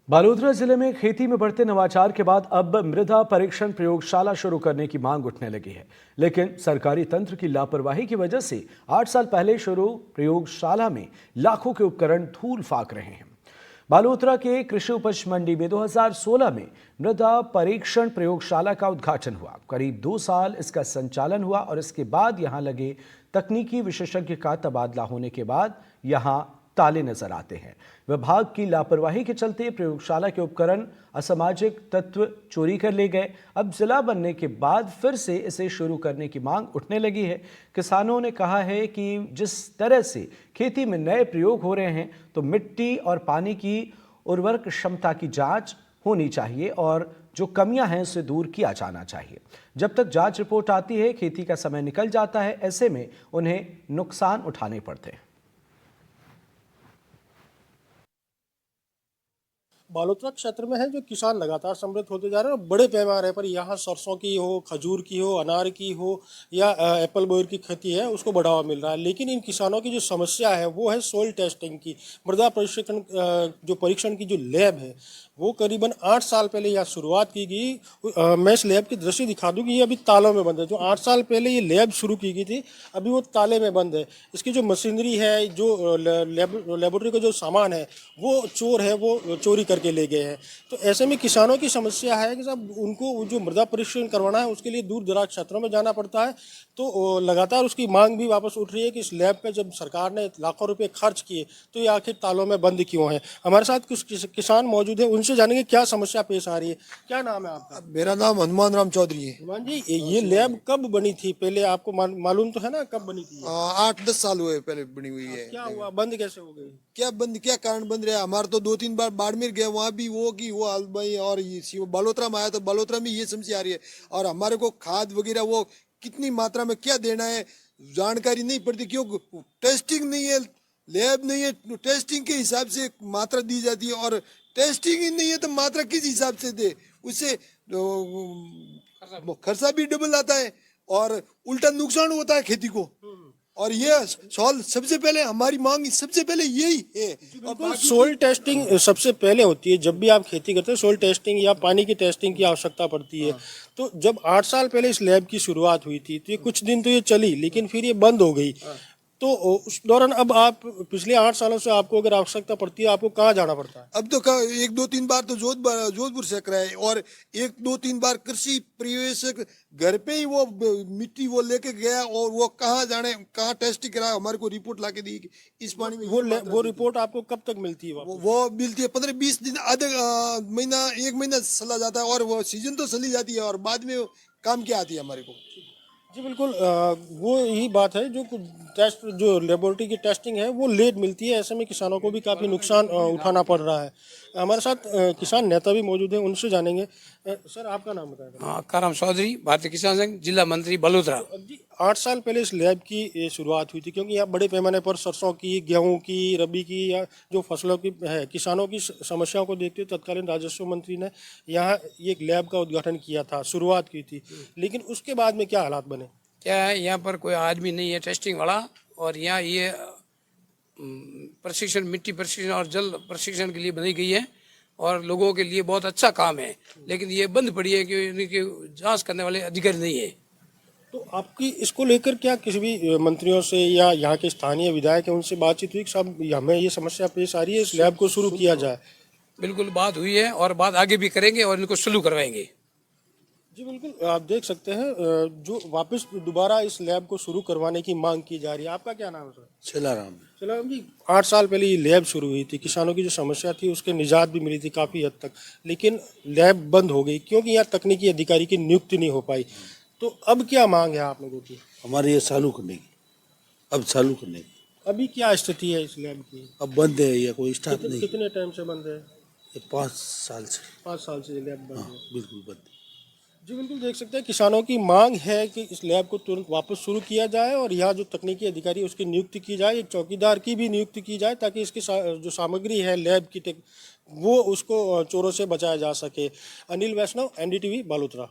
बालोतरा जिले में खेती में बढ़ते नवाचार के बाद अब मृदा परीक्षण प्रयोगशाला शुरू करने की मांग उठने लगी है। लेकिन सरकारी तंत्र की लापरवाही की वजह से 8 साल पहले शुरू प्रयोगशाला में लाखों के उपकरण धूल फाक रहे हैं। बालोतरा के कृषि उपज मंडी में 2016 में मृदा परीक्षण प्रयोगशाला का उद्घाटन हुआ। करीब 2 साल इसका संचालन हुआ और इसके बाद यहां लगे तकनीकी विशेषज्ञ का तबादला होने के बाद यहां ताले नजर आते हैं। विभाग की लापरवाही के चलते प्रयोगशाला के उपकरण असामाजिक तत्व चोरी कर ले गए। अब जिला बनने के बाद फिर से इसे शुरू करने की मांग उठने लगी है। किसानों ने कहा है कि जिस तरह से खेती में नए प्रयोग हो रहे हैं तो मिट्टी और पानी की उर्वरक क्षमता की जांच होनी चाहिए और जो कमियां हैं उसे दूर किया जाना चाहिए। जब तक जांच रिपोर्ट आती है खेती का समय निकल जाता है। ऐसे में उन्हें नुकसान उठाने पड़ते हैं। बालोतरा क्षेत्र में है जो किसान लगातार समृद्ध होते जा रहे हैं और बड़े पैमाने पर यहाँ सरसों की हो, खजूर की हो, अनार की हो या एप्पल बोयर की खेती है उसको बढ़ावा मिल रहा है। लेकिन इन किसानों की जो समस्या है वो है सोइल टेस्टिंग की। मृदा परीक्षण जो परीक्षण की जो लैब है वो करीबन 8 साल पहले यहाँ शुरुआत की गई। मैं इस लैब की दृश्य दिखा दूँ कि ये अभी तालों में बंद है। जो 8 साल पहले ये लैब शुरू की गई थी अभी वो ताले में बंद है। इसकी जो मशीनरी है, जो लेबोरेटरी का जो सामान है वो चोर है वो चोरी करके ले गए हैं। तो ऐसे में किसानों की समस्या है कि साहब उनको जो मृदा परीक्षण करवाना है उसके लिए दूर दराज क्षेत्रों में जाना पड़ता है। तो लगातार उसकी मांग भी वापस उठ रही है कि इस लैब पे जब सरकार ने लाखों रुपए खर्च किए तो ये आखिर तालों में बंद क्यों है। हमारे साथ कुछ किसान मौजूद है, उनसे जानेंगे क्या समस्या पेश आ रही है। क्या नाम है आपका? मेरा नाम हनुमान राम चौधरी है। हनुमान जी, ये लैब कब बनी थी? पहले आपको मालूम तो है ना कब बनी थी? 8-10 साल हुए पहले बनी हुई है। क्या हुआ, बंद कैसे हो गई? क्या कारण बंद रहा? हमारे तो 2-3 बार बाड़मेर गए, वहाँ भी वो की वो हाल भाई, और ये बालोतरा में आया तो बालोतरा में ये समस्या आ रही है। और हमारे को खाद वगैरह वो कितनी मात्रा में क्या देना है जानकारी नहीं पड़ती, क्यों टेस्टिंग नहीं है, लैब नहीं है, टेस्टिंग के हिसाब से मात्रा दी जाती है और टेस्टिंग ही नहीं है तो मात्रा किस हिसाब से दे, उससे खर्चा भी डबल आता है और उल्टा नुकसान होता है खेती को। और ये सॉल्व सबसे पहले हमारी मांग सबसे पहले यही है। सोइल टेस्टिंग सबसे पहले होती है जब भी आप खेती करते हैं। सोइल टेस्टिंग या पानी की टेस्टिंग की आवश्यकता पड़ती है। तो जब 8 साल पहले इस लैब की शुरुआत हुई थी तो ये कुछ दिन तो ये चली, लेकिन फिर ये बंद हो गई। तो उस दौरान अब आप पिछले 8 सालों से आपको अगर आवश्यकता पड़ती है आपको कहाँ जाना पड़ता है? अब तो 1-2-3 बार तो जोधपुर से कराए और 1-2-3 बार कृषि पर्यवेक्षक घर पे ही वो मिट्टी वो लेके गया और वो कहाँ जाने कहाँ टेस्ट करा, हमारे को रिपोर्ट लाके दी इस पानी में। वो रिपोर्ट आपको कब तक मिलती है? वो मिलती है 15-20 दिन, आधे महीना 1 महीना चला जाता है और वो सीजन तो चली जाती है और बाद में काम क्या आती है हमारे को। जी बिल्कुल, वो यही बात है जो टेस्ट जो लेबोरेटरी की टेस्टिंग है वो लेट मिलती है। ऐसे में किसानों को भी काफ़ी नुकसान उठाना पड़ रहा है। हमारे साथ किसान नेता भी मौजूद हैं, उनसे जानेंगे। सर आपका नाम बताएं। हाँ, काराम चौधरी, भारतीय किसान संघ, जिला मंत्री बालोतरा। जी 8 साल पहले इस लैब की शुरुआत हुई थी क्योंकि यहाँ बड़े पैमाने पर सरसों की, गेहूं की, रबी की या जो फसलों की है किसानों की समस्याओं को देखते हुए तत्कालीन राजस्व मंत्री ने यहाँ एक लैब का उद्घाटन किया था, शुरुआत की थी। लेकिन उसके बाद में क्या हालात बने? क्या है, यहाँ पर कोई आदमी नहीं है टेस्टिंग वाला और यहाँ ये प्रशिक्षण, मिट्टी प्रशिक्षण और जल प्रशिक्षण के लिए बनाई गई है और लोगों के लिए बहुत अच्छा काम है। लेकिन ये बंद पड़ी है कि इनकी जांच करने वाले अधिकारी नहीं है। तो आपकी इसको लेकर क्या किसी भी मंत्रियों से या यहाँ के स्थानीय विधायक है उनसे बातचीत हुई कि साहब हमें ये समस्या पेश आ रही है, इस लैब को शुरू किया जाए? बिल्कुल बात हुई है और बात आगे भी करेंगे और इनको शुरू करवाएंगे। जी बिल्कुल, आप देख सकते हैं जो वापस दोबारा इस लैब को शुरू करवाने की मांग की जा रही है। आपका क्या नाम है सर? छलाराम। छलाराम जी, 8 साल पहले ये लैब शुरू हुई थी, किसानों की जो समस्या थी उसके निजात भी मिली थी काफ़ी हद तक, लेकिन लैब बंद हो गई क्योंकि यहाँ तकनीकी अधिकारी की नियुक्ति नहीं हो पाई। तो अब क्या मांग है आप लोगों की? हमारे ये चालू करने की, अब चालू करने की। अभी क्या स्थिति है इस लैब की? अब बंद है या कोई स्टार्ट नहीं। कितने टाइम से बंद है? ये 5 साल से। 5 साल से ये लैब बंद हाँ, है। बिल्कुल बंद है। जी बिल्कुल, देख सकते हैं किसानों की मांग है कि इस लैब को तुरंत वापस शुरू किया जाए और यहाँ जो तकनीकी अधिकारी उसकी नियुक्ति की जाए, एक चौकीदार की भी नियुक्ति की जाए ताकि इसकी जो सामग्री है लैब की वो उसको चोरों से बचाया जा सके। अनिल वैष्णव, NDTV, बालोतरा।